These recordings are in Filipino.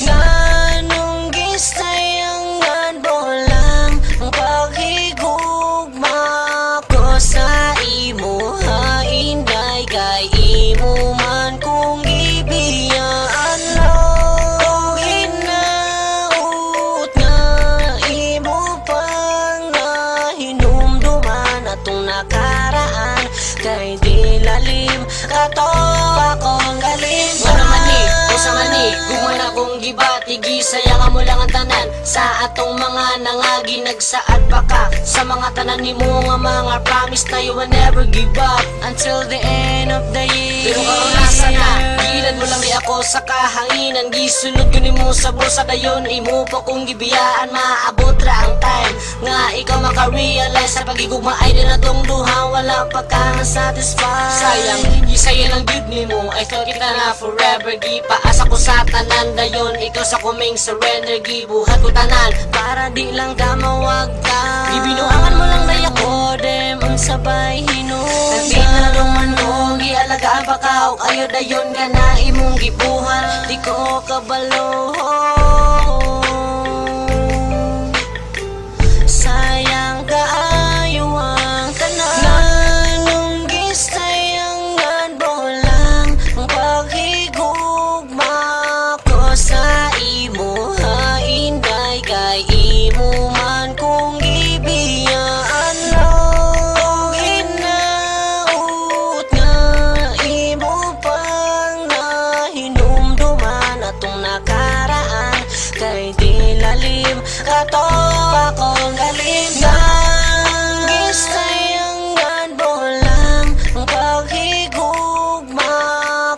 Nganong gisayangan bolang ang paghigugma ko sa imo, ha inday kay imo man kung ibiyaan lang. Hinaut nga imo pang nahinumduman atong nakaraan, kay di lalim kato akong galing. Sa mani, guman akong gibati, gisayangan mo lang ang tanan sa atong mga nangagi nagsaad pa ka sa mga tanan ni mo nga mga promise na you will never give up until the end of the year. Pero karon nasa na, gilan mo lang di ako sa kahanginan, gisunod ko ni mo sa bulsa dayon imo pa kung gibiyaan, maabot ra ang time nga ikaw maka-realize sa pagigugma ay din atong duha wala pa ka satisfied. Sayang, gisaya lang good ni mo, I thought kita na forever, gipaasa ko sa tanan dayon ikaw sa kuming surrender, gibuhat ko tanan para di lang ka mawag ka. Gibinuangan mo lang day ako dem ang sabay hinuga, nagpinaluman mo gialagaan pa ka o kayo dayon ka na imong gibuhan, di ko kabalo. Sayang kaayo ang tanan. Nganong gisayangan bolang ang paghigugma ko sa imo, ha inday kay imo man kung ibiyaan lang. Hinaut nga imo pang nahinumduman atong nakaraan, kay di lalim kato akong galing. Gisayangan bolang ang paghigugma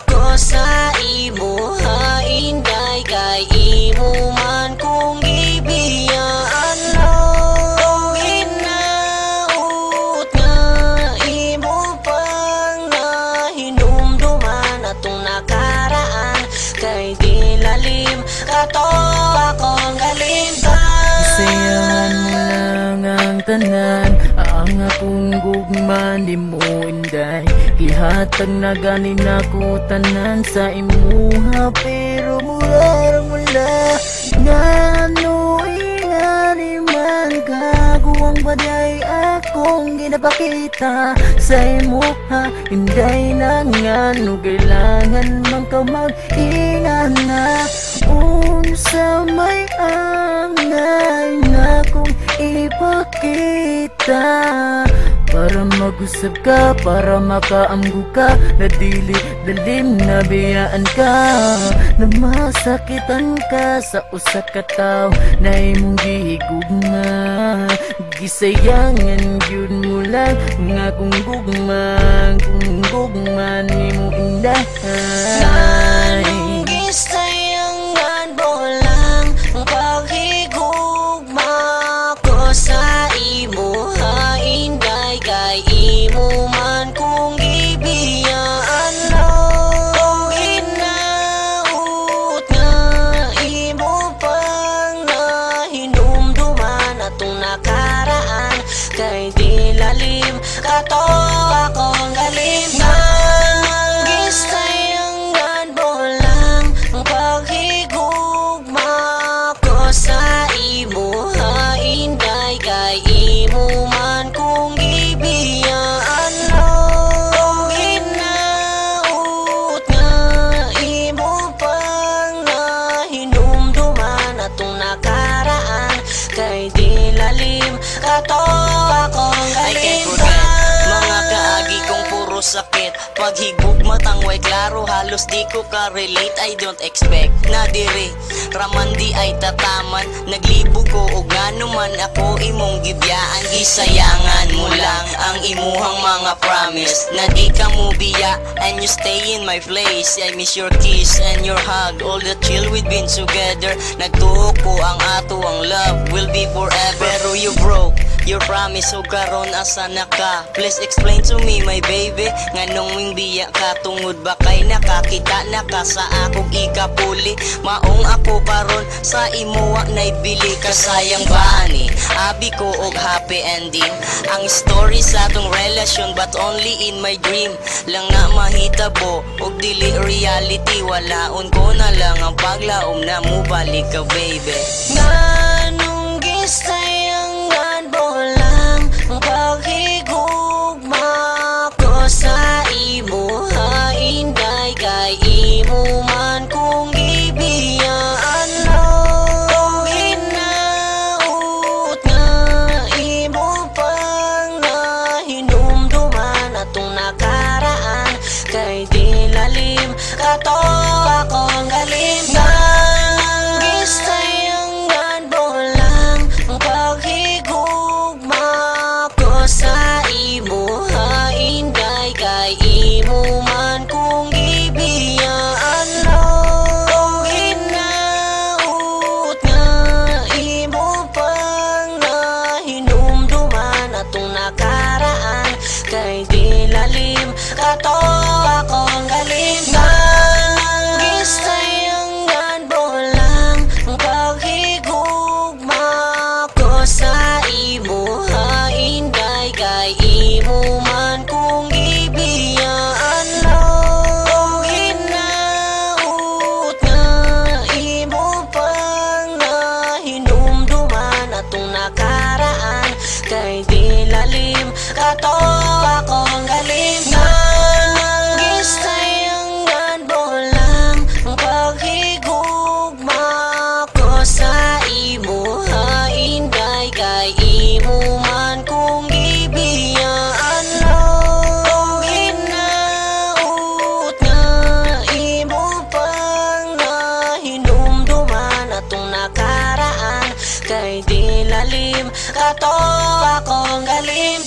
ko sa imo, ha inday kay imo man kung ibiyaan lang. Hinaut nga imo pang nahinumduman atong nakaraan, kay di lalim kato akong galing. Sayangan mo lang ang tanan, ang akong gugman di mo inday, ihatag na ganin ako tanan sa imuha, pero mula ngano ingani man kaguwang baday akong ginapakita sa imuha, inday na ngano kailangan man ka mag-ingan na unsa may angay na kung ipakita, para mag-usap ka, para makaamgo ka, na dili dalim na biyaan ka, na masakitan ka sa usa ka tawo na imong gihigugma. Gisayangan gyud mo lang nga kung gugma nimo inday. Gisayangan bolang ang paghigugma ko sa imo, ha inday kay imo man kung ibiyaan lang. Hinaut nga imo pang nahinumduman atong nakaraan, kay di lalim kato akong galing. Gisayangan bolang ang paghigugma ko sa imo, ha inday kay imo man kung ibiyaan lang. Hinaut nga imo pang nahinumduman atong nakaraan, kay di lalim kato akong galing. Mga kaagi kong puro sakit, paghigugma tangway klaro, halos di ko ka-relate, I don't expect na diri raman di ay tataman, naglibo ko o gano man ako imong gibyaan. Gisayangan mo lang ang imuhang mga promise, na di ka mo biya and you stay in my place. I miss your kiss and your hug, all the chill we've been together. Nagtuo ko ang ato ang love will be forever, pero you broke your promise o karon asa na ka? Please explain to me my baby, nganong ming biya ka tungod ba kay nakakita na ka sa akong ikapuli? Maong ako karon sa imuwa naibili ka, sayang ba ani abi ko og happy ending ang story sa atong relasyon, but only in my dream lang na mahitabo og dili reality. Walaon ko na lang ang paglaom na mo balik ka baby. Nganong gisayangan mo lang ang paghigugma ko sa imo, hainday kay imo man kung ibiyaan lang. Kung hinaut nga imo pang nahinumduman atong nakaraan, kay di lalim kato akong galing. Gisayangan mo lang ang paghigugma ko sa imo, hainday kay imo man kung ibiyaan lang. Kung hinaut nga imo pang nahinumduman atong nakaraan, kay di lalim kato akong galing. Gisayangan mo lang ang paghigugma ko sa imo, hainday kay imo man kung ibiyaan lang. Kung hinaut nga imo pang nahinumduman atong nakaraan, kay di lalim kato akong galing. Gisayangan mo lang ang paghigugma ko sa imo, hainday kay imo man kung ibiyaan lang. Kung hinaut nga imo pang nahinumduman atong nakaraan, kay di lalim kato akong galing.